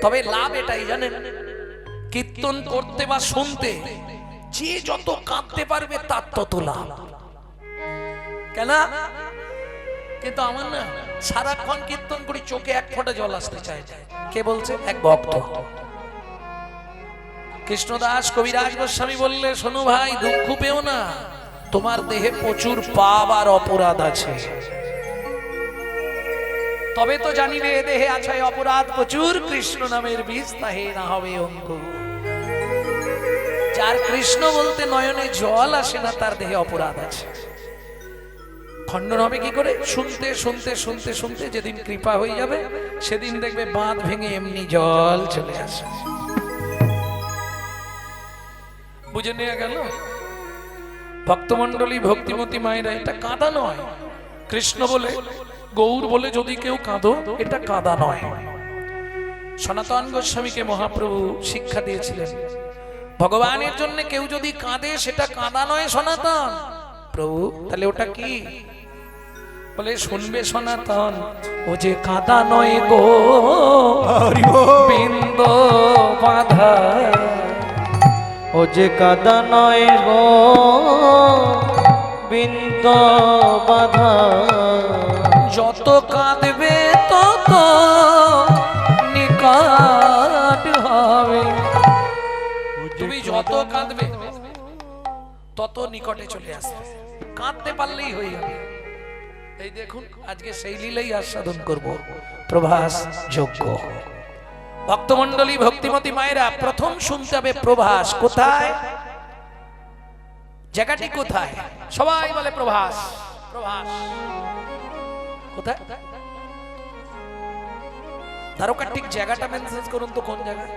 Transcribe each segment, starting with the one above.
তবে লাভ এটাই জানেন, কীর্তন করতে বা শুনতে যে যত কাঁদতে পারবে তার তত লাভ। কেন? কিন্তু আমার না সারাক্ষণ কীর্তন করি, চোখে এক ফোঁটা জল আসতে চায়। কে বলছে? এক ভক্ত। কৃষ্ণদাস কবিরাজ গোস্বামী বললে, শোনো ভাই, দুঃখ পেও না, তোমার দেহে প্রচুর পাপ আর অপরাধ আছে। তবে তো জানিবে এ দেহে আছে অপরাধ প্রচুর, কৃষ্ণ নামের বীজ তাহে না হবে অঙ্কুর। যার কৃষ্ণ বলতে নয়নে জল আসে না, তার দেহে অপরাধ আছে। খণ্ডন হবে কি করে? শুনতে শুনতে শুনতে শুনতে যেদিন কৃপা হয়ে যাবে, সেদিন দেখবে বাঁধ ভেঙে এমনি জল চলে আসে। বুঝে নেওয়া গেল? ভক্তমন্ডলী, ভক্তিমতী মায়েরা, এটা কাঁদা নয়। কৃষ্ণ বলে, গৌর বলে যদি কেউ কাঁদো, এটা কাঁদা নয়। সনাতন গোস্বামীকে মহাপ্রভু শিক্ষা দিয়েছিলেন, ভগবানের জন্য কেউ যদি কাঁদে সেটা কাঁদা নয় সনাতন। প্রভু, তাহলে ওটা কি? বলে, শুনবে সনাতন, ও যে কাঁদা নয় গো বিন্দ বাধা, ও যে কাদা নয় গো বিন্দ বাধা, যত কাঁদবে তত নিকট হবে। তুমি যত কাঁদবে তত নিকটে চলে আসবে। কাঁদতে পারলেই হয়ে যাবে। এই দেখুন, আজকে সেই লীলাই আস্বাদন করব, প্রভাস যজ্ঞ। ভক্তমন্ডলী, ভক্তিমতী মায়েরা, প্রথম শুনতে হবে প্রভাস। কোথায়? জায়গাটি কোথায়? সবাই বলে প্রভাস। প্রভাস কোথায়? দ্বারকার ঠিক জায়গাটা মেনশন করুন তো, কোন জায়গায়?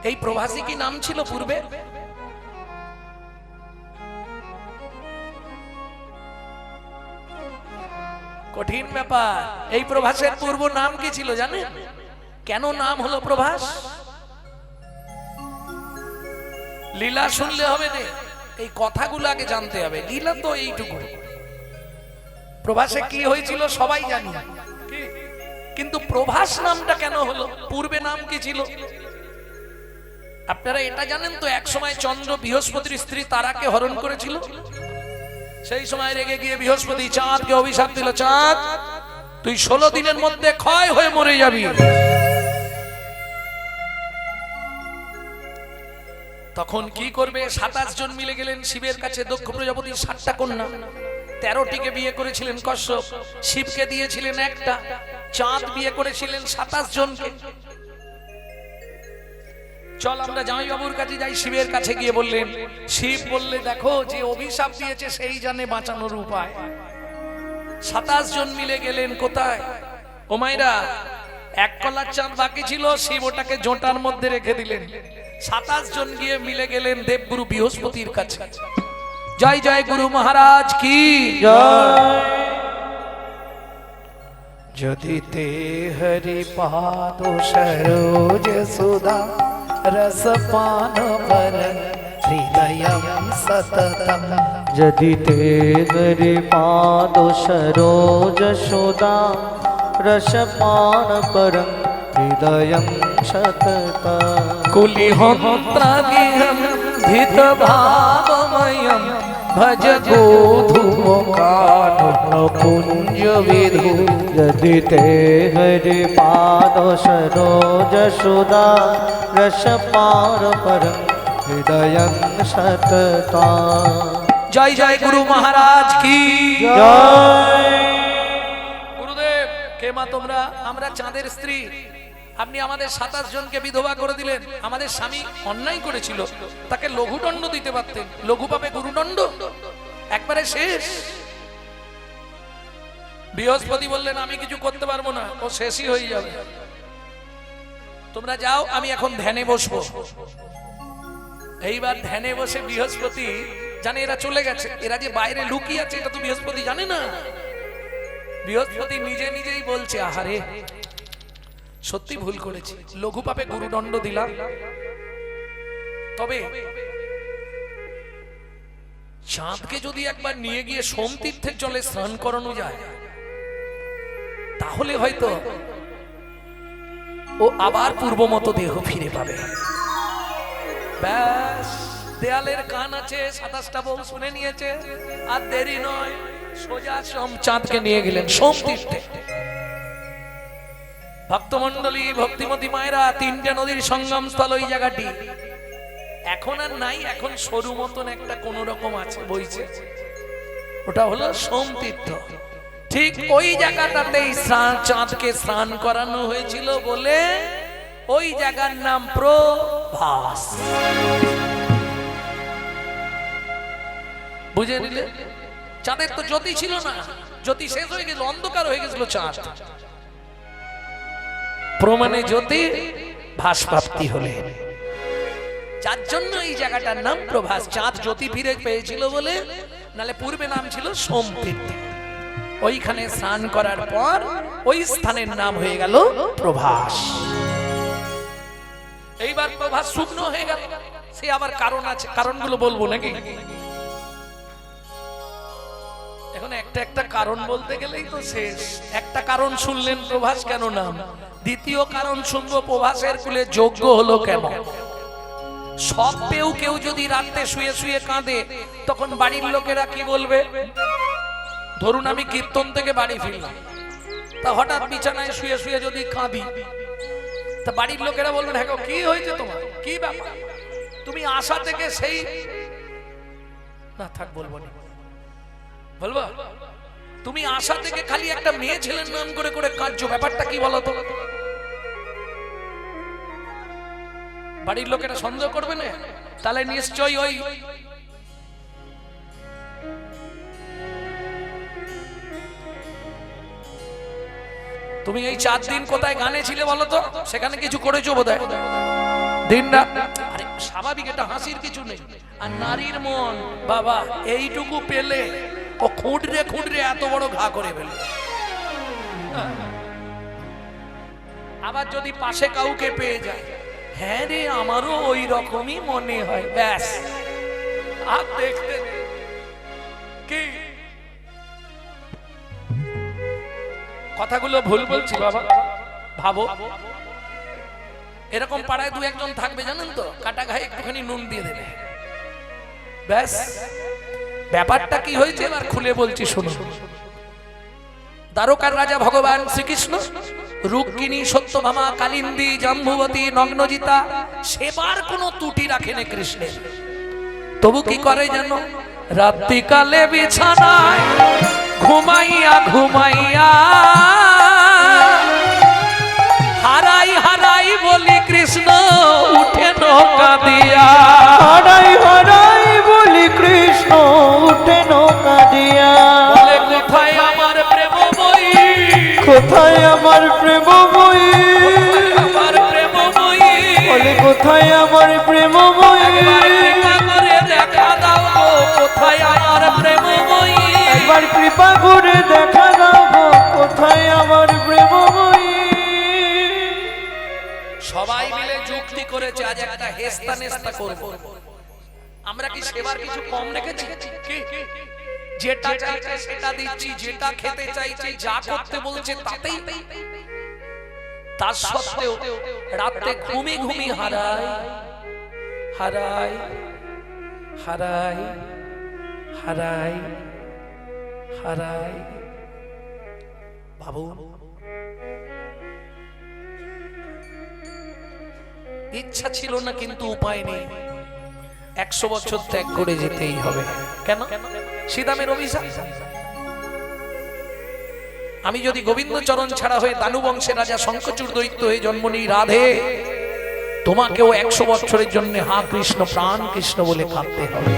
এই প্রভাসী কি নাম ছিল পূর্বে? কঠিন ব্যাপার। এই প্রভাসের পূর্ব নাম কি ছিল জানেন? কেন নাম হলো প্রভাস? লীলা শুনলে হবে না, এই কথাগুলো আগে জানতে হবে। লীলা তো এইটুকু। প্রভাসে কি হয়েছিল সবাই জানি, কিন্তু প্রভাস নামটা কেন হলো? পূর্বে নাম কি ছিল আপনারা এটা জানেন তো? এক সময় চন্দ্র বৃহস্পতির স্ত্রী তারাকে হরণ করেছিল। সেই সময় রেগে গিয়ে বৃহস্পতি চাঁদকে অভিশাপ দিল, চাঁদ, তুই 16 দিনের মধ্যে ক্ষয় হয়ে মরে যাবি। তখন কি করবে? 27 জন মিলে গেলেন শিবের কাছে। দক্ষ প্রজাপতির 7টা কন্যা, 13টিকে বিয়ে করেছিলেন কশ্যপ, শিবকে দিয়েছিলেন একটা। চাঁদ বিয়ে করেছিলেন 27 জনকে। চল আমরা জামাইবাবুর কাছে যাই। শিবের কাছে গিয়ে বললেন, শিব বললে, দেখো, যে অভিশাপ দিয়েছে সেই জানে বাঁচানোর উপায়। 27 জন মিলে গেলেন কোথায়? ও মায়েরা, এক কলার চাঁদ বাকি ছিল, শিব ওটাকে জোটার মধ্যে রেখে দিলেন। 27 জন গিয়ে মিলে গেলেন দেবগুরু বৃহস্পতির কাছে। জয় জয় গুরু মহারাজ কি জয়। যদি তে হরি পাদ সরোজ সুধা रस पान परं हृदयं सततम। यदि ते हरि पाद सरोज सुधा रस पान परं हृदयं सततम। कुलिहोत्रादिहं धित भावमयं भज गोधूमकानकुञ्ज विधु। यदि ते हरि पाद सरोज सुधा रस पान परं हृदयं सततम। जय जय गुरु महाराज की जय। गुरुदेव কে মা তোমরা? আমরা চাঁদের স্ত্রী। আপনি আমাদের 27 জনকে বিধবা করে দিলেন। আমাদের স্বামী অন্যায় করেছিল, তাকে লঘুদণ্ড দিতে পারতেন। লঘু পাপে গুরুদণ্ড, একবারে শেষ। বৃহস্পতি বললেন, আমি কিছু করতে পারবো না, ও শেষই হয়ে যাবে। তোমরা যাও, আমি এখন ধ্যানে বসবো। এইবার ধ্যানে বসে বৃহস্পতি জানে এরা চলে গেছে, এরা যে বাইরে লুকিয়ে আছে এটা তো বৃহস্পতি জানে না। বৃহস্পতি নিজে নিজেই বলছে, আহারে সত্যি ভুল করেছি, লঘু পাপে গুরুদণ্ড দিলাম। তবে চাঁদকে যদি একবার নিয়ে গিয়ে সোমতীর্থের জলে স্নান করানো যায়, তাহলে হয়তো ও আবার পূর্ব মতো দেহ ফিরে পাবে। ব্যাস, দেয়ালের কান আছে, 27টা বউ শুনে নিয়েছে, আর দেরি নয়, সোজা চাঁদকে নিয়ে গেলেন সোম তীর্থে। ভক্তমন্ডলী, ভক্তিমতী মায়েরা, 3টে নদীর সঙ্গম স্থল ওই জায়গাটি। এখন আর নাই, এখন সরু মতন একটা কোন রকম আছে, বইছে, ওটা হলো সোম তীর্থ। ঠিক ওই জায়গাটাতেই চাঁদকে স্নান করানো হয়েছিল বলে ওই জায়গার নাম প্রভাস। বুঝে নিলে? চাঁদের তো জ্যোতি ছিল না, জ্যোতি শেষ হয়ে গেল, অন্ধকার হয়ে গেছিল চাঁদ। প্রমাণে জ্যোতি, ভাস প্রাপ্তি হলেন, যার জন্য এই জায়গাটার নাম প্রভাস। চাঁদ জ্যোতি ফিরে পেয়েছিল বলে, নালে পূর্বে নাম ছিল সোম তীর্থ। ওইখানে স্নান করার পর ওই স্থানের নাম হয়ে গেল প্রভাস। এইবার প্রভাস শুকনো হয়ে গেল, সে আবার কারণ আছে, কারণগুলো বলবো নাকি? এখন একটা একটা কারণ বলতে গেলেই তো শেষ। একটা কারণ শুনলেন প্রভাস কেন নাম, দ্বিতীয় কারণ শুনবো প্রভাসের কুলে যোগ্য হলো কেন। সব পেয়েও কেউ যদি রাতে শুয়ে শুয়ে কাঁদে, তখন বাড়ির লোকেরা কি বলবে? ধরুন আমি কীর্তন থেকে বাড়ি ফিরলাম, তা হঠাৎ বিছানায় শুয়ে শুয়ে যদি কাঁদি, তা বাড়ির লোকেরা বলবেন, হ্যাঁ কি হয়েছে তোমার, কি ব্যাপার? তুমি আশা থেকে সেই না থাক বলবো না, বলবো তুমি আশা থেকে খালি একটা মেয়ে ছেলের নাম করে করে কাঁদছো, ব্যাপারটা কি বলতো? বাড়ির লোকেরা সন্দেহ করবে না? তাহলে নিশ্চয়ই ওই তুমি এই 4 দিন কোথায় গানে ছিলে বলো তো? সেখানে কিছু করেছো বোধহয় দিন রাত। আরে স্বাভাবিক, এটা হাসির কিছু নেই। আর নারীর মন বাবা, এইটুকু পেলে ও খুঁড়রে খুঁড়রে এত বড় ঘা করে ফেলে। আবার যদি পাশে কাউকে পেয়ে যায়, হ্যাঁ রে আমারও ওই রকমই মনে হয়, ব্যাস আর দেখতে কি কথাগুলো ভুল বলছি বাবা? ভাবো, এরকম পাড়ায় 2-1 জন থাকবে জানেন তো, কাটা ঘায়ে একটুখানি নুন দিয়ে দেবে, ব্যাস। ব্যাপারটা কি হয়েছে এবার খুলে বলছি শুনুন। দ্বারকার রাজা ভগবান শ্রীকৃষ্ণ রুক্মিণী, সত্যভামা, কালিন্দী, জাম্বুবতী, নগ্নজিতা সেবার কোনো ত্রুটি রাখেনি কৃষ্ণের। তবু কি করে যেন, রাত্রিকালে বিছানায় ঘুমাইয়া ঘুমাইয়া হারাই হারাই বলি কৃষ্ণ উঠে নৌকা দিয়া। হারাই হারাই বলি কৃষ্ণ উঠে নৌকা দিয়া। বলে কোথায় আমার প্রেমময়ী, কোথায় আমার প্রেমময়ী, আমার প্রেমময়ী, বলে কোথায় আমার প্রেমময়ী। একবার কৃপা করে দেখা দাও গো, কোথায় আমার প্রেমময়ী। একবার কৃপা করে দেখা দাও গো, কোথায় আমার প্রেমময়ী। সবাই মিলে যুক্তি করেছে আজ একটা হেস্তা নেস্তা করব। আমরা কি সেবার কিছু কম রেখেছি? যেটা চাইছে সেটা দিচ্ছি, যেটা খেতে চাইছে, যা করতে বলছে তাতেই। তার সত্ত্বেও রাতে ঘুমি ঘুমি হারাই হারাই হারাই হারাই হারাই। বাবু, ইচ্ছা ছিল না কিন্তু উপায় নেই, 100 বছর ত্যাগ করে যেতেই হবে। কেন? শ্রীদামের অভিশাপ। আমি যদি গোবিন্দ চরণ ছাড়া হয়ে দানু বংশের রাজা শঙ্খচূড় দৈত্য হয়ে জন্ম নিই, রাধে তোমাকেও 100 বছরের জন্য হা কৃষ্ণ, প্রাণ কৃষ্ণ বলে কাঁদতে হবে।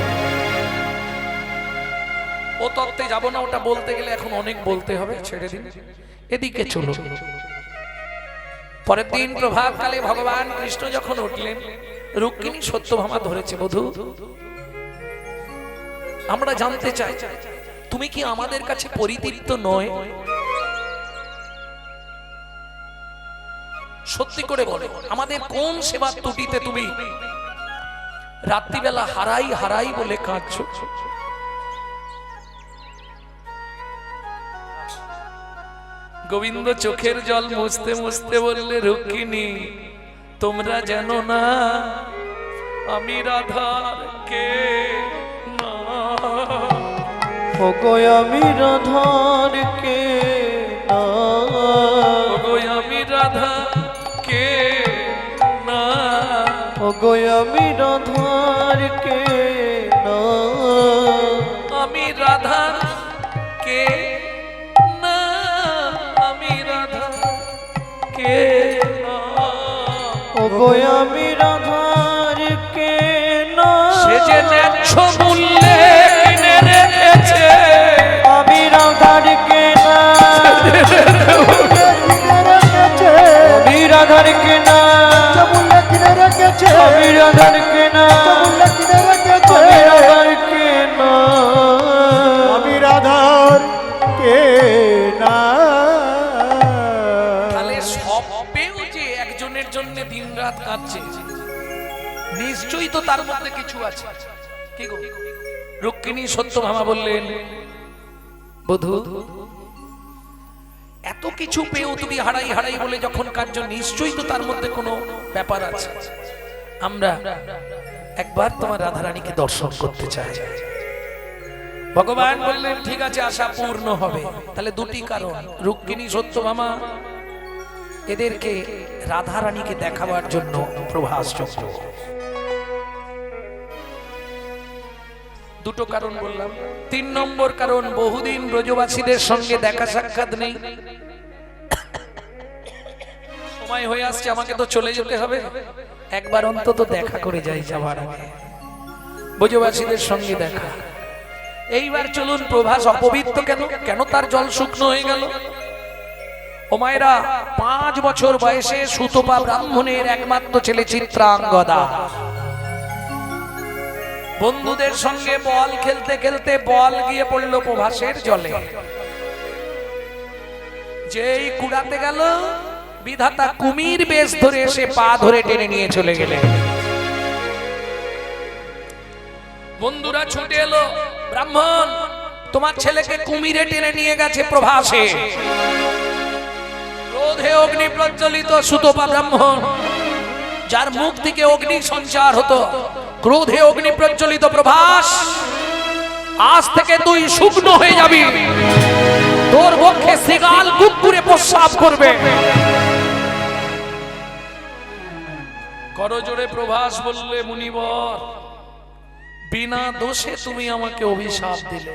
ও তত্ত্বে যাব না, ওটা বলতে গেলে এখন অনেক বলতে হবে, ছেড়ে দিন। এদিকে চলো। পরের দিন প্রভাতকালে ভগবান কৃষ্ণ যখন উঠলেন, রুক্মিণী সত্যভামা ধরেছে, বধূ আমরা জানতে চাই তুমি কি আমাদের কাছে পরিতৃপ্ত নয়? সত্যি করে বলো, আমাদের কোন সেবার ত্রুটিতে তুমি রাত্রিবেলা হারাই হারাই বলে কাঁদছো? গোবিন্দ চোখের জল মুছতে মুছতে বললে, রুক্মিণী তোমরা জানো না আমি রাধার কে না। ওগো আমি রাধার কে না, ওগো আমি রাধা কে না, ওগো আমি রাধার কে না, আমি রাধার কে না, আমি রাধা কে না। ওগো আমি রাধার কে না, সে যে ন্যায্য মূল্যে কিনে রেখেছে আমি রাধার কে না, আমি রাধার কে না, আমি রাধার কে না, আমি রাধার কে না, আমি রাধার কে না। তাহলে সব পেয়েও যে একজনের জন্য দিন রাত কাঁদছে, নিশ্চয়ই তো তার মধ্যে কিছু আছে। কি গো? রুক্মিণী সত্যভামা বললেন, বধূ এত কিছু পেয়েও তুমি হারাই হারাই বলে যখন কার্য, নিশ্চয়ই তো তার মধ্যে কোনো ব্যাপার আছে। আমরা একবার তোমার রাধারানীকে দর্শন করতে চাই। ভগবান বললেন, ঠিক আছে, আশা পূর্ণ হবে। তাহলে দুটি কারণ, রুক্মিণী সত্যভামা এদেরকে রাধারানীকে দেখাবার জন্য প্রভাস চক্র। দুটো কারণ বললাম। 3 নম্বর কারণ, বহুদিন ব্রজবাসীদের সঙ্গে দেখা সাক্ষাৎ নেই, সময় হয়ে আসছে, আমাকে তো চলে যেতে হবে, একবার অন্তত দেখা করে যাই যাবার আগে, ব্রজবাসীদের সঙ্গে দেখা। এইবার চলুন, প্রভাস অপবিত্র কেন? কেন তার জল শুকনো হয়ে গেল? ও মায়েরা, 5 বছর বয়সে সুতপা ব্রাহ্মণের একমাত্র ছেলে চিত্রাঙ্গদা বন্ধুদের সঙ্গে বল খেলতে খেলতে বল গিয়ে পড়লো প্রভাসের জলে। যেই কুড়াতে গেল, বিধাতা কুমির বেশ ধরে এসে পা ধরে টেনে নিয়ে চলে গেলেন। বন্ধুরা ছুটে এলো, ব্রাহ্মণ তোমার ছেলেকে কুমিরে টেনে নিয়ে গেছে প্রভাসে। ক্রোধে অগ্নি প্রজ্বলিত সুতপা ব্রাহ্মণ, যার মুখ থেকে অগ্নি সঞ্চার হতো, ক্রোধে অগ্নি প্রজ্বলিত, প্রভাস আজ থেকে তুই শুকনো হয়ে যাবি, তোর বক্ষে শৃগাল কুকুরে প্রস্রাব করবে। করজোড়ে প্রভাস বললে, মুনিবর বিনা দোষে তুমি আমাকে অভিশাপ দিলে।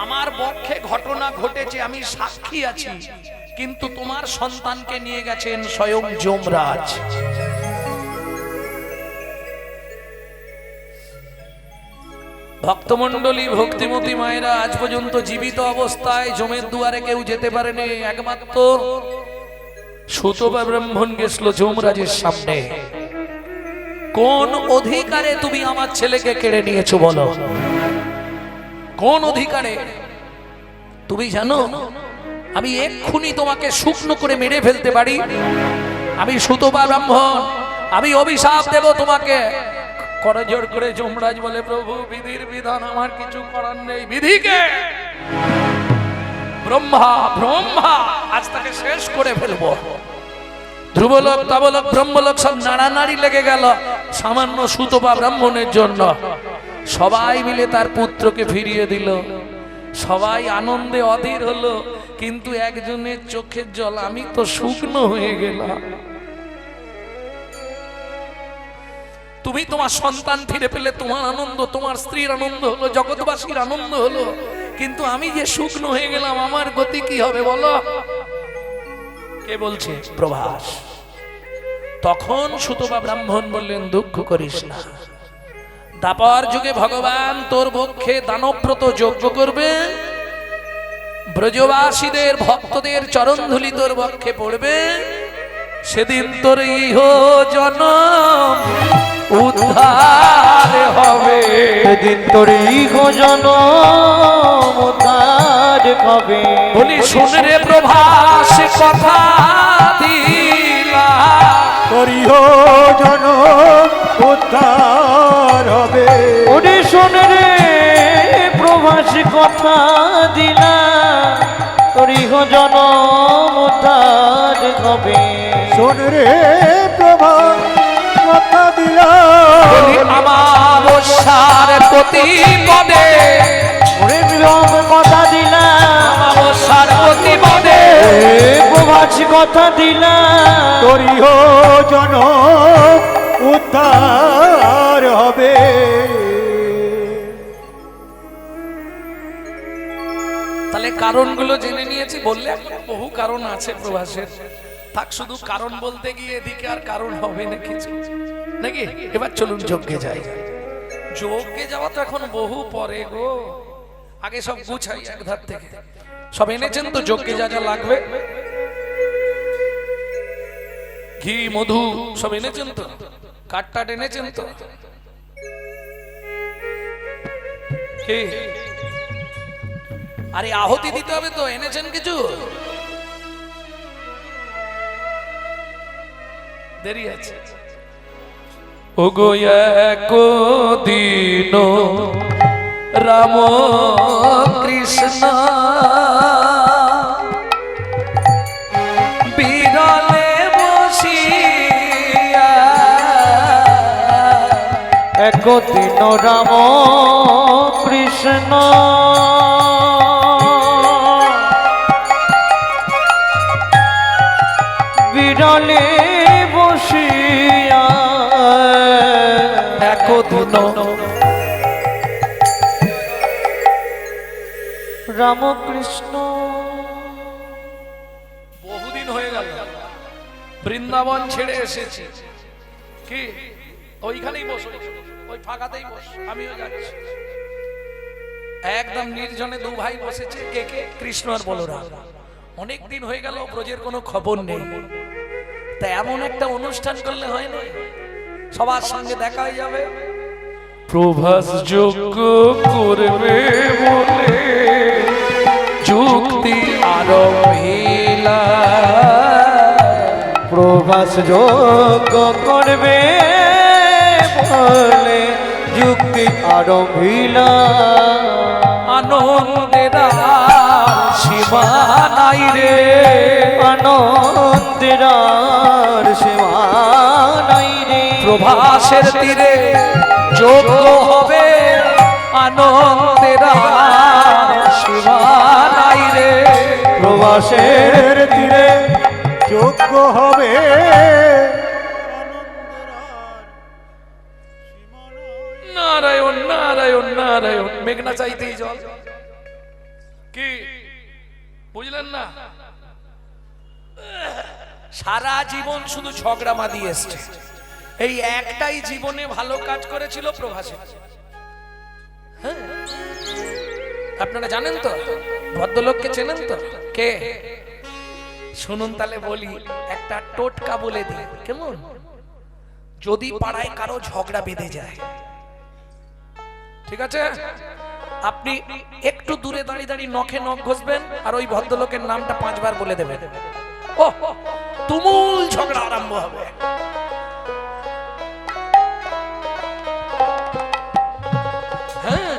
আমার পক্ষে ঘটনা ঘটেছে, আমি সাক্ষী আছি, কিন্তু তোমার সন্তানকে নিয়ে গেছেন স্বয়ং যমরাজ। ভক্তমণ্ডলী, ভক্তিমতী মায়েরা, আজ পর্যন্ত জীবিত অবস্থায় যমের দুয়ারে কেউ যেতে পারেনি, একমাত্র সুতপা ব্রাহ্মণ গেছিল যমরাজের সামনে। কোন অধিকারে তুমি আমার ছেলেকে কেড়ে নিয়েছো বলো? কোন অধিকারে? তুমি জানো আমি এক্ষুনি তোমাকে শুকনো করে মেরে ফেলতে পারি। আমি সুতপা ব্রাহ্মণ, আমি অভিশাপ দেব তোমাকে। করজোড় করে যমরাজ বলে, প্রভু বিধির বিধান, আমার কিছু করার নেই। বিধিকে ব্রহ্মা ব্রহ্মা আজ তাকে শেষ করে ফেলবো। ধ্রুবলোক, তবলোক, ব্রহ্মলোক সব নাড়ানাড়ি লেগে গেল সামান্য সুতপা ব্রাহ্মণের জন্য। সবাই মিলে তার পুত্রকে ফিরিয়ে দিল, সবাই আনন্দে অধীর হলো, কিন্তু একজনের চোখের জল, আমি তো শুকনো হয়ে গেলাম। তুমি তোমার সন্তান ফিরে পেলে, তোমার আনন্দ, তোমার স্ত্রীর আনন্দ হলো, জগৎবাসীর আনন্দ হলো, কিন্তু আমি যে শুকনো হয়ে গেলাম, আমার গতি কি হবে বলো? কে বলছে? প্রভাস। তখন সুতপা ব্রাহ্মণ বললেন, দুঃখ করিস না, দাপর যুগে ভগবান তোর পক্ষে দানব্রত যজ্ঞ করবে, ব্রজবাসীদের ভক্তদের চরণধুলি তোর পক্ষে পড়বে, সেদিন তোর ইহ জনম উদ্ধার হবে, সেদিন তোর ইহ জনম উদ্ধার হবে। বলি শুন রে প্রভাস কথা দিলা, তোর ইহ জনম উদ্ধার হবে। ওরে শোন রে প্রভু প্রভাস কথা দিলা তোর ইহ জনম উদ্ধার হবে। শোন রে প্রভা কথা বলি দিলাম আমাবস্যার প্রতিপদে, ওরে বিলম্ব কথা দিলা আমাবস্যার প্রতিপদে প্রভাস কথা দিলা তোরিহ জন উদ্ধার হবে। তাহলে কারণগুলো জেনে নিয়েছি, বললে এখনো বহু কারণ আছে প্রভাসের, থাক শুধু কারণ বলতে গিয়ে এদিকে আর কারণ হবে না কিছু নাকি। এবার চলুন যজ্ঞে যাই। যজ্ঞে যাওয়া তো এখন বহু পরে গো, আগে সব গুছাই এক ধার থেকে। সব এনেছেন তো যজ্ঞে যা যা লাগবে? ঘি মধু সব এনেছেন তো? কাঠটাট এনেছেন তো? কি আরে আহুতি দিতে হবে তো, এনেছেন কিছু? দেরি আছে। ওগো এক দিন রাম কৃষ্ণ বিরলে বসিয়া, একদিন রাম কৃষ্ণ বিরলে বসিয়া, একদিন রামকৃষ্ণ। বহুদিন হয়ে গেল বৃন্দাবন ছেড়ে এসেছি, কি ওইখানেই বসো, ওই ফাঁকাতেই বস, আমিও যাচ্ছি। একদম নির্জনে দু ভাই বসেছে, কে কে? কৃষ্ণ আর বলরাম। অনেক দিন হয়ে গেল ব্রজের কোনো খবর নেই, তা এমন একটা অনুষ্ঠান করলে হয় না, সবার সঙ্গে দেখা হয়ে যাবে। প্রভাস যোগ্য করবে বলে যুক্তি আরম্ভিলা, প্রভাস যোগ্য করবে বলে যুক্তি আরম্ভিলা, আনন্দের আর সীমা নাই রে, আনন্দের আর সীমা নাই রে। প্রভাসের তীরে যোগ্য হবে, আনন্দের আর সীমা নাই রে। প্রবাসের তীরে যোগ্য হবে নারায়ণ নারায়ণ নারায়ণ। মেঘনা চাইতেই জল, কি বুঝলেন না? সারা জীবন শুধু ঝগড়া মাদি এসছে, এই একটাই জীবনে ভালো কাজ করেছিল প্রভাসে। হ্যাঁ, আপনারা জানেন তো, ভদ্রলোককে চেনেন তো? কে? শুনুন তাহলে বলি, একটা টোটকা বলে দিই কেমন? যদি পাড়ায় কারো ঝগড়া বেঁধে যায়, ঠিক আছে, আপনি একটু দূরে দাঁড়িয়ে দাঁড়িয়ে নখে নখ ঘষবেন আর ওই ভদ্রলোকের নামটা 5 বার বলে দেবেন, ও তুমুল ঝগড়া আরম্ভ হবে। হ্যাঁ,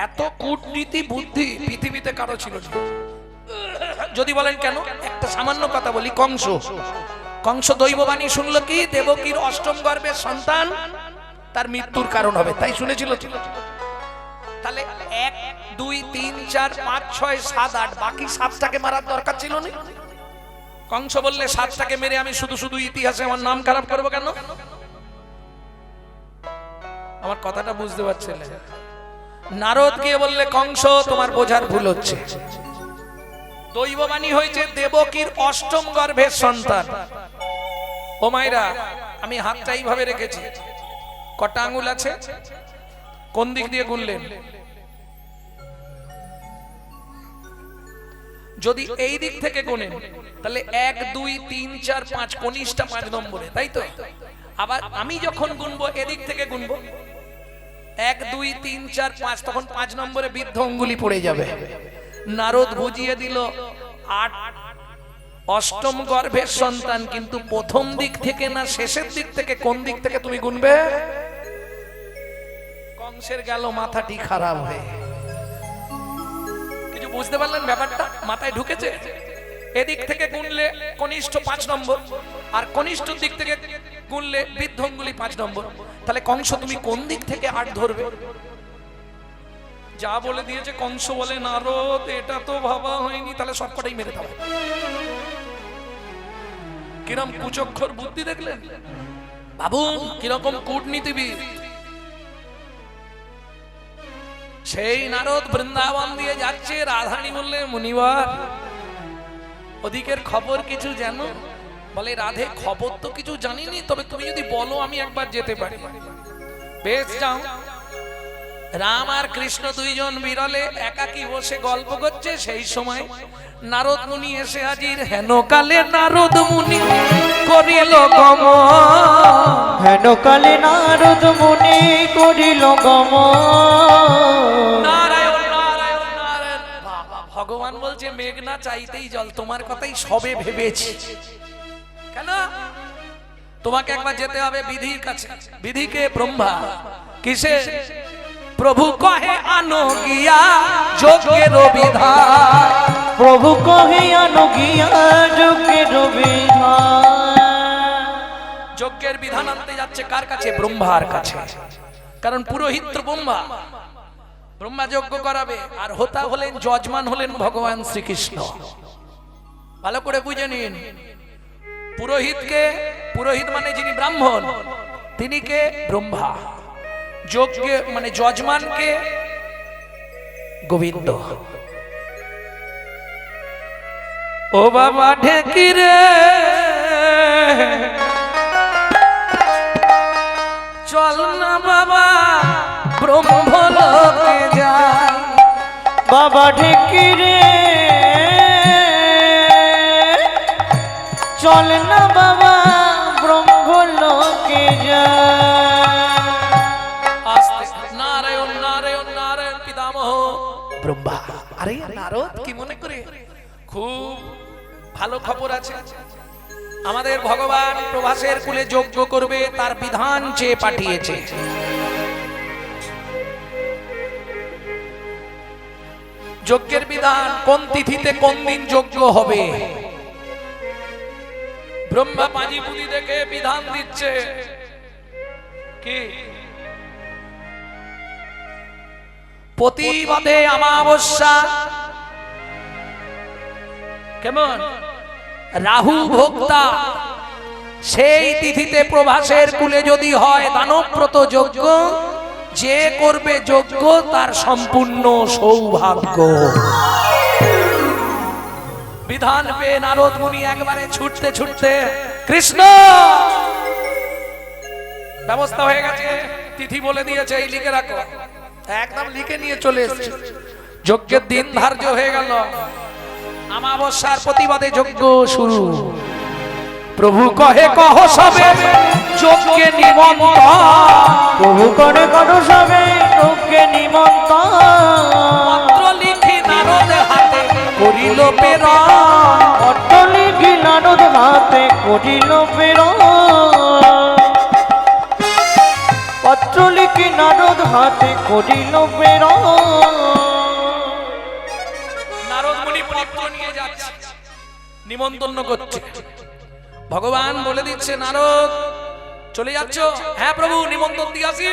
এত কূটনীতি বুদ্ধি পৃথিবীতে কারো ছিল না। যদি বলেন কেন, একটা সামান্য কথা বলি। কংস দৈববাণী শুনলো কি দেবকীর অষ্টম গর্ভের সন্তান তার মৃত্যুর কারণ হবে, তাই শুনেছিল। তাহলে 1 2 3 4 5 6 7 8 বাকি 7টাকে মারার দরকার ছিল না। কংস বললে 7টাকে মেরে আমি শুধু শুধু ইতিহাসে আমার নাম খারাপ করবো কেন? আমার কথাটা বুঝতে পারছেন? নারদ গিয়ে বললে কংস তোমার বোঝার ভুল হচ্ছে, দৈববাণী হয়েছে দেবকীর অষ্টম গর্ভের সন্তান। ও মায়েরা, আমি হাতটা এইভাবে রেখেছি, কটা আঙ্গুল আছে? কোন দিক দিয়ে গুনলেন? যদি এই দিক থেকে গুনেন তাহলে 1 2 3 4 5 কনিষ্ঠা 5 নম্বরে, তাই তো? আবার আমি যখন গুনবো এদিক থেকে গুনবো 1 2 3 4 5, তখন 5 নম্বরে বৃদ্ধ অঙ্গুলি পড়ে যাবে। নারদ বুঝিয়ে দিল 8 অষ্টম গর্ভের সন্তান, কিন্তু প্রথম দিক থেকে না শেষের দিক থেকে? কোন দিক থেকে তুমি গুনবে? কংস কংসের গেল মাথাটি খারাপ হয়ে। কিছু বুঝতে পারলেন ব্যাপারটা? মাথায় ঢুকেছে? এদিক থেকে গুনলে কনিষ্ঠ 5 নম্বর, আর কনিষ্ঠর দিক থেকে গুনলে বৃদ্ধঙ্গুলি 5 নম্বর। তাহলে কংস তুমি কোন দিক থেকে 8 ধরবে? যা বলে দিয়েছে কংস বলে নারদ এটা তো ভাবা হয়নি, তাহলে সবকটাই মেরে দাও। কিরম কুচক্ষর বুদ্ধি দেখলেন? ভাবুন কিরকম কূটনীতিবিদ। সেই নারদ বৃন্দাবন দিয়ে যাচ্ছে, রাধারানী বললে মুনিবার ওদিকের খবর কিছু জানো? বলে রাধে খবর তো কিছু জানিনি, তবে তুমি যদি বলো আমি একবার যেতে পারি। বেশ যাও। রাম আর কৃষ্ণ দুইজন বিরলে একাকী বসে গল্প করছে, সেই সময় নারদ মুনি এসে হাজির। হেন কালে নারদ মুনি করিল গমন, হেন কালে নারদ মুনি করিল গমন। নারায়ণ নারায়ণ নারায়ণ। বাবা, ভগবান বলছে মেঘ না চাইতেই জল, তোমার কথাই সবে ভেবেছি। কেন? তোমাকে একবার যেতে হবে বিধির কাছে। বিধিকে? ব্রহ্মা। কিসে? প্রভু কহে আনো গিয়া যোগের বিধান, প্রভু কহে আনো গিয়া যোগের বিধান। যজ্ঞের বিধান আনতে যাচ্ছে কার কাছে? ব্রহ্মার কাছে। কারণ পুরোহিত তো ব্রহ্মা, ব্রহ্মা যজ্ঞ করাবে। আর হোতা হলেন, যজমান হলেন ভগবান শ্রীকৃষ্ণ। ভালো করে বুঝে নিন। পুরোহিতকে, পুরোহিত মানে যিনি ব্রাহ্মণ, তিনি কে? ব্রহ্মা। যজ্ঞে মানে যজমানকে গোবিন্দ। ও বাবা ঢেকি রে চল না বাবা ব্রহ্মলোকে যাই। বাবা ঢেকি রে চল না বাবা ব্রহ্মলোকে যাই। আস্তে নারায়ণ নারায়ণ নারায়ণ পিতামহ ব্রহ্মা। আরে নারদ কি মনে করে? খুব ভালো খবর আছে। আমাদের ভগবান প্রভাসের কুলে যজ্ঞ করবে, তার বিধান চেয়ে পাঠিয়েছে। যজ্ঞের বিধান কোন তিথিতে কোন দিন যজ্ঞ হবে। ব্রহ্মা পাঁজি পুঁজি দেখে বিধান দিচ্ছে কি? প্রতিবাদে অমাবস্যা, কেমন রাহু ভোক্তা, সেই তিথিতে প্রভাসের কুলে যদি হয় দানবব্রত যজ্ঞ, যে করবে যজ্ঞ তার সম্পূর্ণ সৌভাগ্য। বিধান পেয়ে নারদ মুনি একবারে ছুটতে ছুটতে, কৃষ্ণ ব্যবস্থা হয়ে গেছে, তিথি বলে দিয়েছে, এই লিখে রাখো। একদম লিখে নিয়ে চলে এসেছে। যজ্ঞের দিন ধার্য হয়ে গেল, অমাবস্যার প্রতিবাদে যজ্ঞ শুরু। প্রভু কহে কহ সবে যজ্ঞে নিমন্ত্রণ, প্রভু করে করো সবে যজ্ঞে নিমন্ত্রণ। পত্র লিখি নারদ হাতে করিল প্রেরণ, পত্র লিখি নারদ হাতে করিল প্রেরণ। পত্র লিখি নারদ হাতে করিল প্রেরণ। নারদ মুনি পত্র নিয়ে যাচ্ছে, নিমন্ত্রণ করছে। ভগবান বলে দিচ্ছে, নারদ চলে যাচ্ছ? হ্যাঁ প্রভু, নিমন্ত্রণ দিয়ে আসি,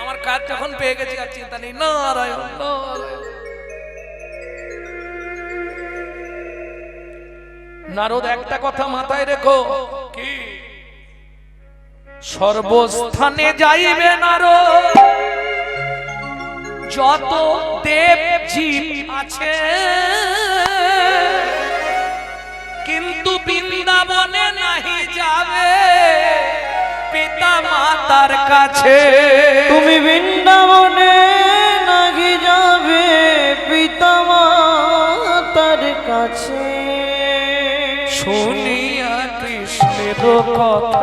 আমার কাজ যখন পেয়ে গেছি আর চিন্তা নেই। নারায়ণ নারায়ণ। নারদ একটা কথা মাথায় রেখো, কি? সর্বস্থানে যাইবে নারদ, যত দেব জীব আছে, কিন্তু বৃন্দাবনে নাহি যাবে পিতা মাতার কাছে। তুমি বৃন্দাবনে নাহি যাবে পিতা মাতার কাছে। শুনিয়া কৃষ্ণের কথা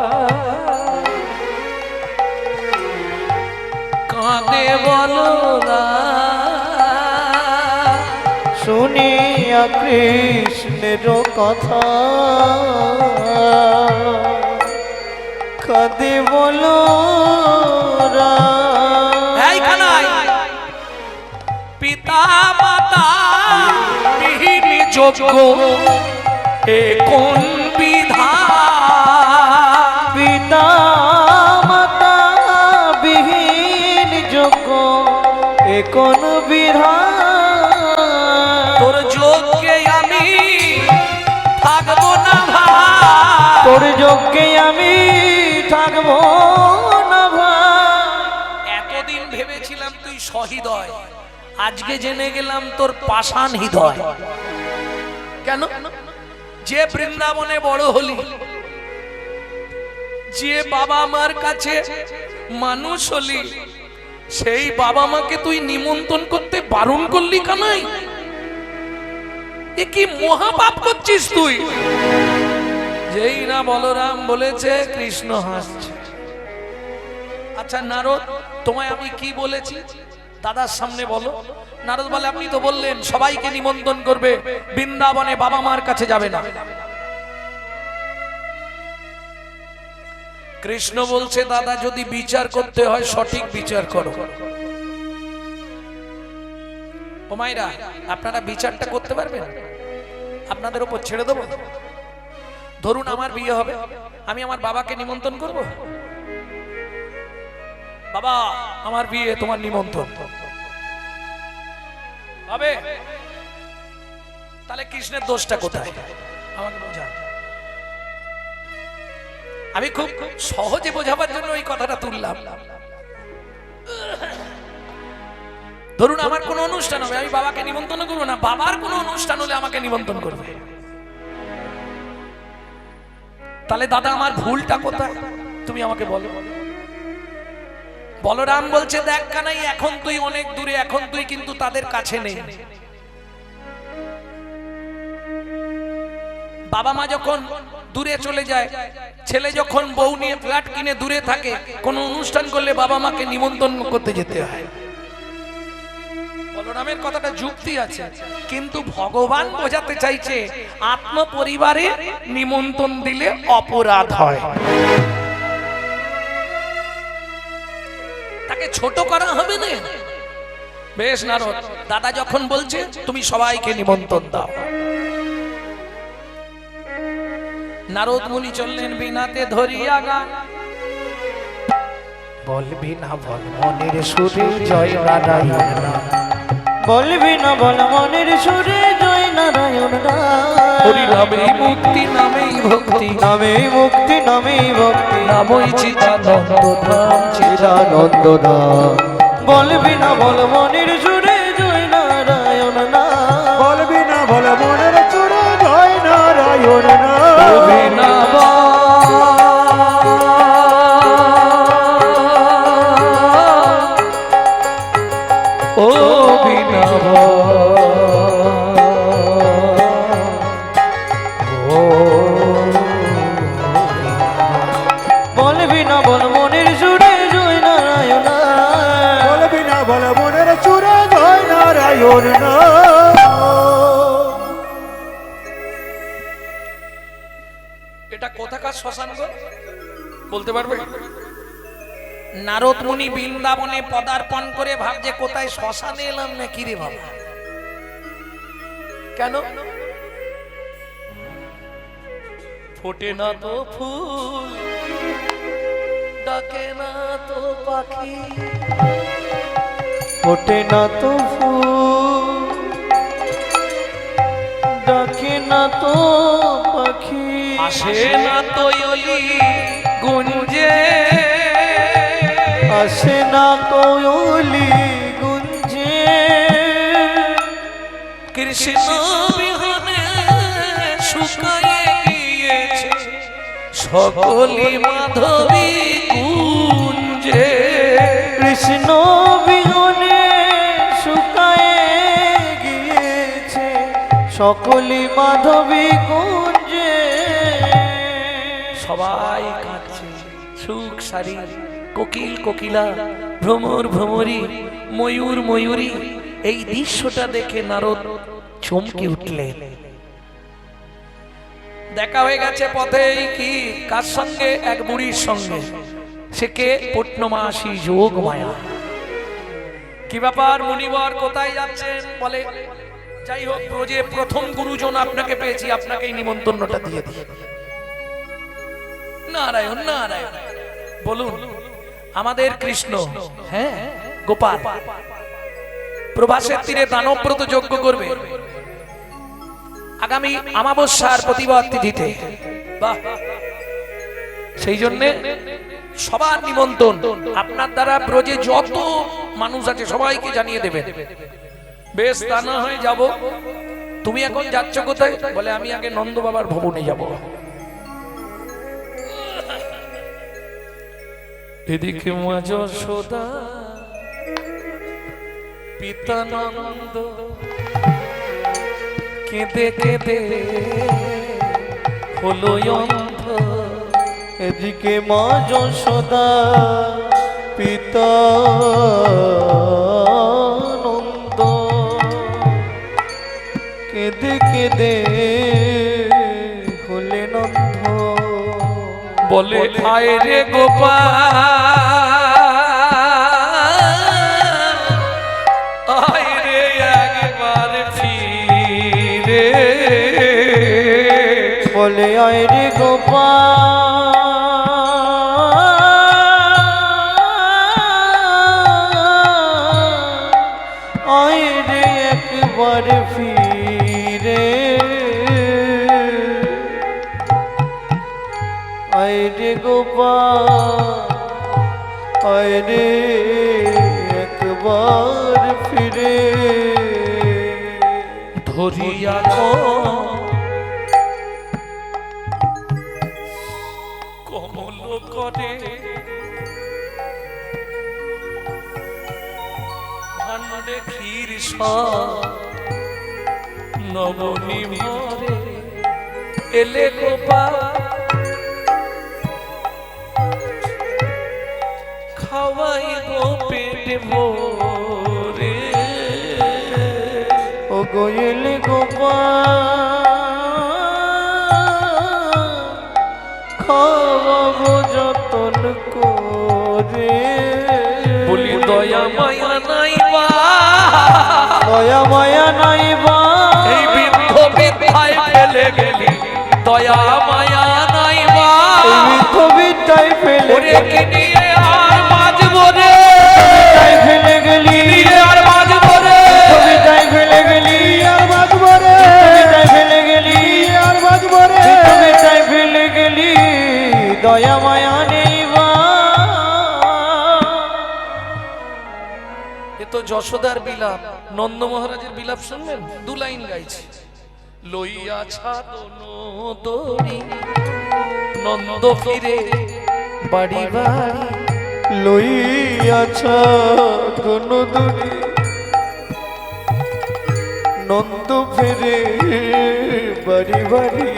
কাঁদে বলরা, শুনিয়া কৃষ্ণের কথা কাঁদে বলো। এই কানাই পিতা মাতা বিহীন যোগ্য এ কোন বিধান, পিতা মাতা বিহীন যোগ্য এ কোন বিধান, তোর যোগ্যে আমি থাকবো না ভাই, তোর যোগ্যে আমি থাকবো না ভাই। এতদিন ভেবেছিলাম তুই সহৃদয়, আজকে জেনে গেলাম তোর পাষাণ হৃদয়। কেন? যে বৃন্দাবনে বড় হলি, যে বাবা মার কাছে মানুষ হলি, সেই বাবা মাকে তুই নিমন্ত্রণ করতে বারণ করলি কানাই? এ কি মহাপাপ করছিস তুই? যেই না বলরাম বলেছে কৃষ্ণ হাসছে। আচ্ছা নারদ, তোমায় আমি কি বলেছি দাদার সামনে বলো। নারদ বলে আপনি তো বললেন সবাইকে নিমন্ত্রণ করবে, বৃন্দাবনে বাবা মার কাছে যাবে না। কৃষ্ণ বলছে দাদা যদি বিচার করতে হয় সঠিক বিচার করো। ও মাইরা, আপনারা বিচারটা করতে পারবেন? আপনাদের উপর ছেড়ে দেবো। ধরুন আমার বিয়ে হবে, আমি আমার বাবাকে নিমন্ত্রণ করব। বাবা আমার বিয়ে, তোমার নিমন্ত্রণ হবে, তাহলে কৃষ্ণের দোষটা কোথায় আমাকে বোঝান। আমি খুব সহজে বোঝাবার জন্য এই কথাটা তুললাম। ধরুন আমার কোনো অনুষ্ঠান হবে, আমি বাবাকে নিমন্ত্রণ করবো না, বাবার কোনো অনুষ্ঠান হলে আমাকে নিমন্ত্রণ করবে, তাহলে দাদা আমার ভুলটা কোথায় তুমি আমাকে বলো। বলরাম বলছে দেখ কানাই, এখন তুই অনেক দূরে, এখন তুই কিন্তু তাদের কাছে নেই। বাবা মা যখন দূরে চলে যায়, ছেলে যখন বউ নিয়ে ফ্ল্যাট কিনে দূরে থাকে, কোন অনুষ্ঠান করলে বাবা মাকে নিমন্ত্রণ করতে যেতে হয়। বলরামের কথাটা যুক্তি আছে, কিন্তু ভগবান বোঝাতে চাইছে আত্ম পরিবারে নিমন্ত্রণ দিলে অপরাধ হয়, তাকে ছোট করা হবে না। বেশ নারদ, দাদা যখন বলছে তুমি সবাইকে নিমন্ত্রণ দাও। নারদ মুনি চললেন বিনাতে ধরিয়া গান, বলবি না বল মনের সুরে জয় নারায়ণ নাম, বলবি না বল মনের সুরে জয় নারায়ণ নাম। হরি নামেই মুক্তি, নামেই ভক্তি, নামেই মুক্তি, নামেই ভক্তি, নামই চিদানন্দ ধাম, চিদানন্দ নাম। বলবি না বল মনের সুরে জয় নারায়ণ নাম, বলবি না বল মনের চূড়ে জয় নারায়ণ নাম। বলবি না ও বিনা বলবি না বল মনের সুরে জয় নারায়ণ নাম, বলবি না বল মনের চূড়ে জয় নারায়ণ নাম। এটা কোথাকার শ্মশান গো বলতে পারবে? নারদ মুনি বৃন্দাবনে পদার্পণ করে ভাবছে কোথায় শ্মশানে এলাম না কি রে বাবা। কেন? ফোটে না তো ফুল, ডাকে না তো পাখি, ফোটে না তো ফুল, ডাকে না তো পাখি, আসে না তো অলি গুঞ্জে, আসে না কোয়লি গুঞ্জে, কৃষ্ণ বিহনে শুকায়ে গিয়েছে সকলি মাধবী কুঞ্জে, কৃষ্ণ বিহনে শুকায়ে গিয়েছে সকলি মাধবী কুঞ্জে। সবাই কাঁদছে, সুখ সারি, কোকিল কোকিলা, ভ্রমর ভ্রমরী, ময়ূর ময়ূরী। এই দৃশ্যটা দেখে নারদ চমকে উঠলেন। দেখা হয়ে গেছে পথেই কি কার সঙ্গে? এক বুড়ির সঙ্গে। সে কে? পূর্ণমাসী যোগ মায়া। কি ব্যাপার মুনিবর কোথায় যাচ্ছেন? বলে যাই হোক ব্রজে প্রথম গুরুজন আপনাকে পেয়েছি, আপনাকেই নিমন্ত্রণটা দিয়ে দিই। নারায়ণ নারায়ণ। বলুন আমাদের কৃষ্ণ, হ্যাঁ গোপাল, প্রভাসের তীরে দানব্রত যজ্ঞ করবে আগামী অমাবস্যার প্রতিবাদ তিথিতে। বাহ, সেই জন্যে সবার নিমন্ত্রণ, আপনার দ্বারা ব্রজে যত মানুষ আছে সবাইকে জানিয়ে দেবেন। বেশ, তা না হয় যাব। তুমি এখন যাচ্ছ কোথায়? বলে আমি আগে নন্দ বাবার ভবনে যাব। এদিকে মা যশোদা পিতা নন্দ কেঁদে কেঁদে হলো অন্ধ। এদিকে মা যশোদা পিতা নন্দ কেঁদে কেঁদে হলেন অন্ধ। বলে আয় রে গোপাল, আয় রে একবার ফিরে। বলে আয় রে গোপাল, আয় রে একবার ফিরে। আয় রে গোপাল, আয় রে একবার ফিরে। ধরিয়া কমল করে ভান্ডে ক্ষীর নবনী ভরে এলে গোপাল, খাওয়াই গো পেট ভরে। ও গোয়েল গোপাল, খাওয়াবো যতন করে। বলি দয়া মায়া নাই বা, দয়া মায়া নাই বা, এই বৃদ্ধ বিদ্যায় ফেলে গেলি। দয়া মায়া নাই বা, এই বৃদ্ধ বিদ্যায় ফেলে ওরে কি নিয়ে আর বাজবো রে, বিদ্যায় ফেলে গেলি, নিয়ে আর বাজবো রে, বিদ্যায় ফেলে গেলি, আর বাঁচবো রে, বিদ্যায় ফেলে গেলি, আর বাঁচবো রে। বিদ্যায় ফেলে গেলি। দয়া মায়া নেই বা। এ তো যশোদার বিলাপ, নন্দ মহারাজের বিলাপ শুনবেন? দু লাইন গাইছে। লইয়া ছাদন দড়ি নন্দ ফিরে বাড়ি বাড়ি। লইয়াছা কোন দূরে নন্দ ফেরে বাড়ি বাড়ি।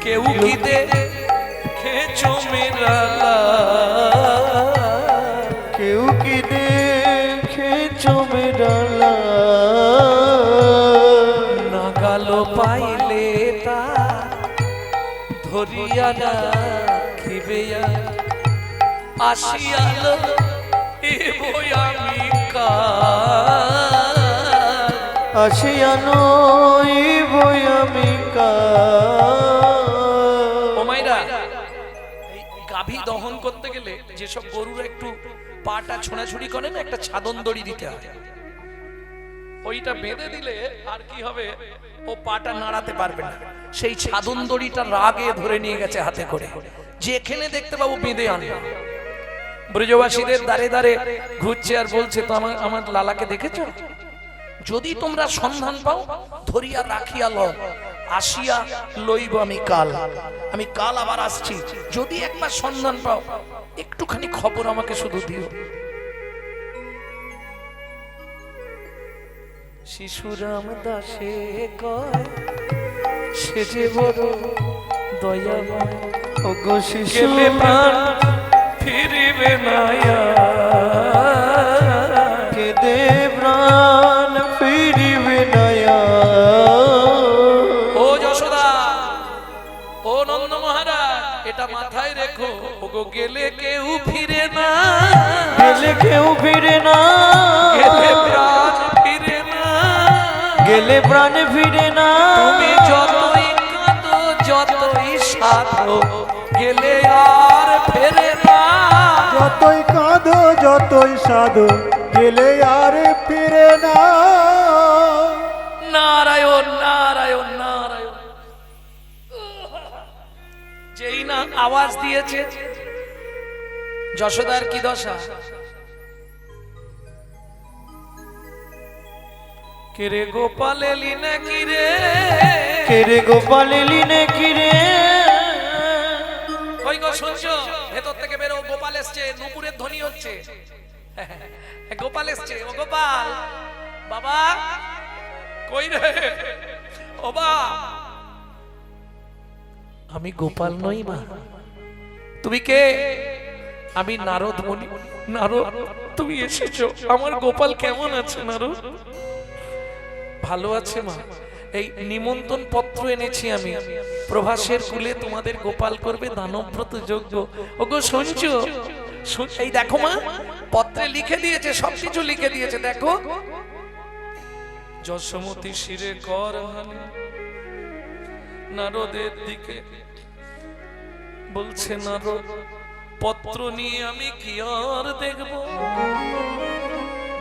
কেউ কি দেখেছো মেরালা, কেউ কি দেখেছো মেরালা, নাগালো পাইলে তা ধরিয়া রাখিবে। আসিয়ালো এবই আমি কার, আসিয়ানো বই আমি ও মাইরা। এই গাভী দহন করতে গেলে যেসব গরুরা একটু পাটা ছোঁড়াছুড়ি করে না, একটা ছাদন দড়ি দিতে হয়। ওইটা বেঁধে দিলে আর কি হবে, ও পাটা নাড়াতে পারবে না। সেই ছাদন দড়িটা রাগে ধরে নিয়ে গেছে হাতে করে, যেখানে দেখতে পাবো বেঁধে আনবে। ব্রজবাসীদের দ্বারে দ্বারে ঘুরছে আর বলছে, তো আমার লালাকে দেখেছো? যদি তোমরা সন্ধান পাও ধরিয়া রাখিয়া লও, আসিয়া লইব আমি কাল। আমি কাল আবার আসছি, যদি একবার সন্ধান পাও একটুখানি খবর আমাকে শুধু দিও। শিশুরাম দাসে কয় সে যে বড় দয়াময়, ও গো শিশু গেলে প্রাণ ফিরিবে না আর। কেঁদে প্রাণ ফিরিবে না আর। ও যশোদা, ও নন্দ মহারাজ, এটা মাথায় রেখো। ও ওগো গেলে কেউ ফিরে না, গেলে কেউ ফিরে না, গেলে প্রাণ ফিরে না, গেলে প্রাণ ফিরে না। তুমি যতই কাঁদো যতই সাধো গেলে আর ফেরে না, যতই কাঁদো যতই সাধো গেলে আর ফিরে না। নারায়ণ নারায়ণ নারায়ণ। যেই না আওয়াজ দিয়েছে যশোদার কি দশা, কেরে গোপাল এলি নাকি রে, কেরে গোপাল এলি নাকি রে। কই গো শুনছো? ভেতর থেকে বেরো, গোপাল এসছে, নুপুরের ধ্বনি হচ্ছে। গোপাল এসছে। ও গোপাল বাবা, কই রে? ও বা, আমি গোপাল নই মা। তুমি কে? আমি নারদ মুনি। নারদ, তুমি এসেছো। আমার গোপাল কেমন আছে নারদ? ভালো আছে মা। এই নিমন্ত্রণ পত্র এনেছি আমি, প্রভাসের কুলে তোমাদের গোপাল করবে দানব্রত যজ্ঞ। ওগো শুনছো? এই দেখো মা, পত্রে লিখে দিয়েছে, সবকিছু লিখে দিয়েছে। দেখো, যশোমতি শিরে কর হানি। নারদের দিকে বলছে, নারদ পত্র নিয়ে আমি কি আর দেখব?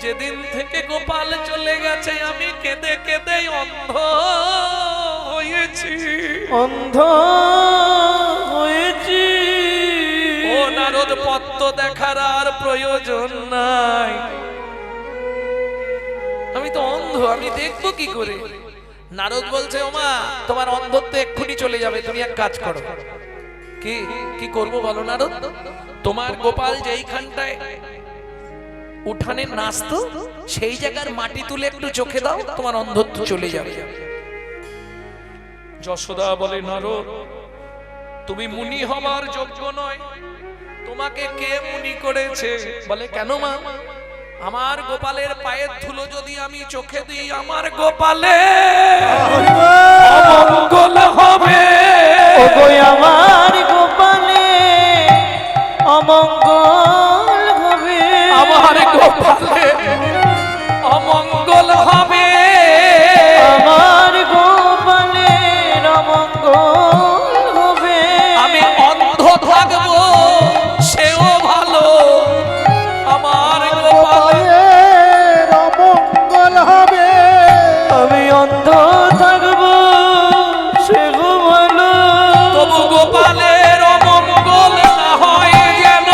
যেদিন থেকে গোপাল চলে গেছে আমি কেঁদে কেঁদে অন্ধ হয়েছি, অন্ধ হয়েছি। ও নারদ, পত্র দেখার আর প্রয়োজন নাই। আমি তো অন্ধ, আমি দেখবো কি করে? নারদ বলছে, ও মা, তোমার অন্ধত্ব এক্ষুনি চলে যাবে। তুমি এক কাজ করো। কি কি করবো বলো নারদ? তোমার গোপাল যেইখানটায় উঠানে নাচতো সেই জায়গার মাটি তুলে একটু চোখে দাও, তোমার অন্ধত্ব চলে যাবে। যশোদা বলে, নারদ তুমি মুনি হবার যোগ্য নয়। তোমাকে কে মুনি করেছে? বলে, কেন মা? আমার গোপালের পায়ের ধুলো যদি আমি চোখে দিই আমার গোপালে অমঙ্গল হবে। ওগো আমার গোপালে অমঙ্গল হবে, আমার গোপালে অমঙ্গল হবে, আমার গোপালের অমঙ্গল হবে। আমি অন্ধ থাকবো সেও ভালো, আমার গোপালে গোপালের অমঙ্গল হবে। আমি অন্ধ থাকবো সেও ভালো, তবু গোপালের অমঙ্গল না হয় যেন।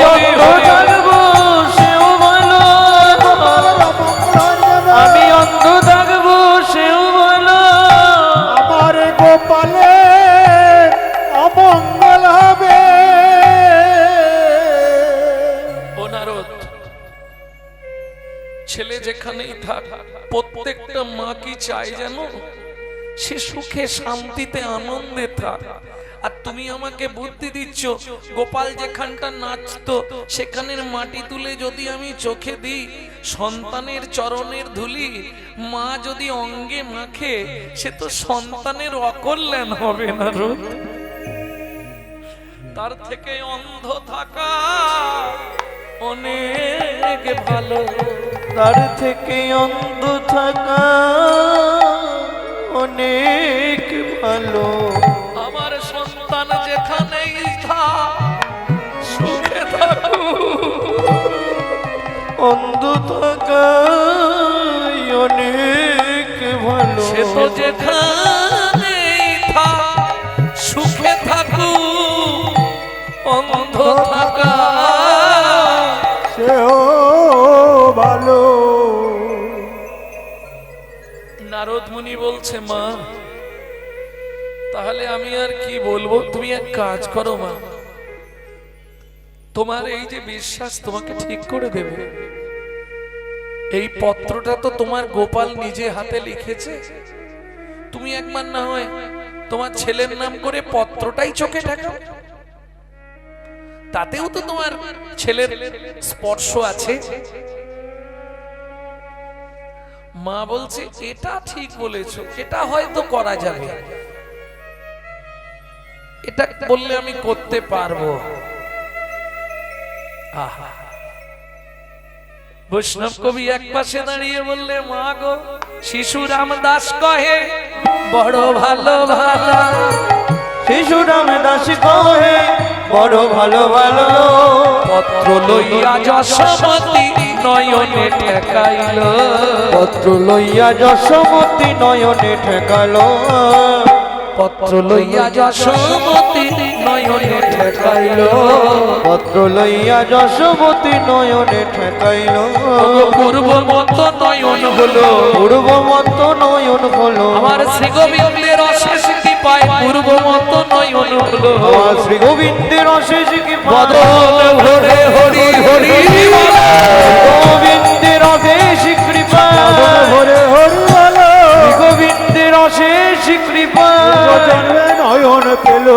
আমি অন্ধ থাকবো সেও ভালো, আমি অন্ধ থাকবো সেও ভালো। আমার গোপালের অমঙ্গল হবে। ও নারদ, ছেলে যেখানেই থাক প্রত্যেকটা মা কি চায় জানো? সে সুখে শান্তিতে আনন্দে থাক। আর তুমি আমাকে বুদ্ধি দিচ্ছ, গোপাল যেখানটা নাচতো সেখানের মাটি তুলে যদি আমি চোখে দিই, সন্তানের চরণের ধুলি মা যদি অঙ্গে মাখে, সে তো সন্তানের অকল্যাণ হবে না রোদ। তার থেকে অন্ধ থাকা অনেক ভালো, তার থেকে অন্ধ থাকা অনেক ভালো। আমার সন্তান যেখানেই থাক সুখে থাকুক, অন্ধ থাকা অনেক ভালো। সে তো যেখানেই থাক সুখে থাকুক, অন্ধ থাকা সেও ভালো। নারদ মুনি বলছে, মা তাহলে আমি আর কি বলবো? তুমি এক কাজ করো মা, তোমার এই যে বিশ্বাস তোমাকে ঠিক করে দেবে। এই পত্রটা তো তোমার গোপাল নিজে হাতে লিখেছে, তুমি একবার না হয় তোমার ছেলের নাম করে পত্রটাই চোখে ঠেকাও, তাতেও তো তোমার ছেলের স্পর্শ আছে। মা বলছে, এটা ঠিক বলেছো, এটা হয়তো করা যাবে, এটা বললে আমি করতে পারবো। আহা বৈষ্ণব কবি এক পাশে দাঁড়িয়ে বললে মা গো শিশু রামদাস কহে বড় ভালো ভালো শিশু রামদাস কহে বড় ভালো ভালো পত্র লইয়া যশোমতী নয়নে ঠেকাইল পত্র লইয়া যশোমতী নয়নে ঠেকালো পত্র লইয়া যশোমতী নয়নে ঠেকাইল পত্র লইয়া যশোমতী নয়নে ঠেকাইল পূর্ব মত নয়ন হলো পূর্ব মত নয়ন হলো আমার শ্রী গোবিন্দের অশেষ কৃপায় পূর্ব মত নয়ন হলো আমার শ্রী গোবিন্দের অশেষ কি বদন ভরে হরি হরি গোবিন্দের অশেষ কৃপা ভরে হরি বলো গোবিন্দের অশেষ কৃপা জন্মে নয়ন পেল